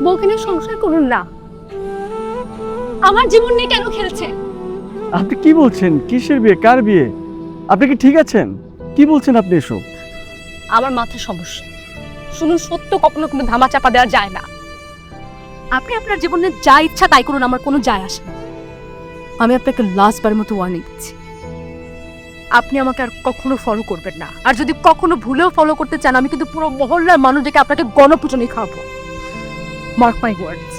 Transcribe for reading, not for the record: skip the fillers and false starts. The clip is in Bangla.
বউকে নিয়ে সংসার করুন না। আমার জীবন নিয়ে কেন খেলছে? আপনি কি বলছেন? কিসের বিয়ে? কার বিয়ে? আপনি কি ঠিক আছেন? কি বলছেন আপনি এসব? আমার মাথার সমস্যা। শুনুন, সত্য কখনো কোনো ধামাচাপা দেওয়া যায় না। আপনি আপনার জীবনে যা ইচ্ছা তাই করুন, আমার কোনো যায় আসে না। আমি আপনাকে লাস্টবারের মতো ওয়ার্নিং দিচ্ছি, আপনি আমাকে আর কখনো ফলো করবেন না। আর যদি কখনো ভুলেও ফলো করতে চান, আমি কিন্তু পুরো মহল্লার মানুষদেরকে আপনাকে গণপিটুনি খাওয়াবো। মার্ক মাই ওয়ার্ডস।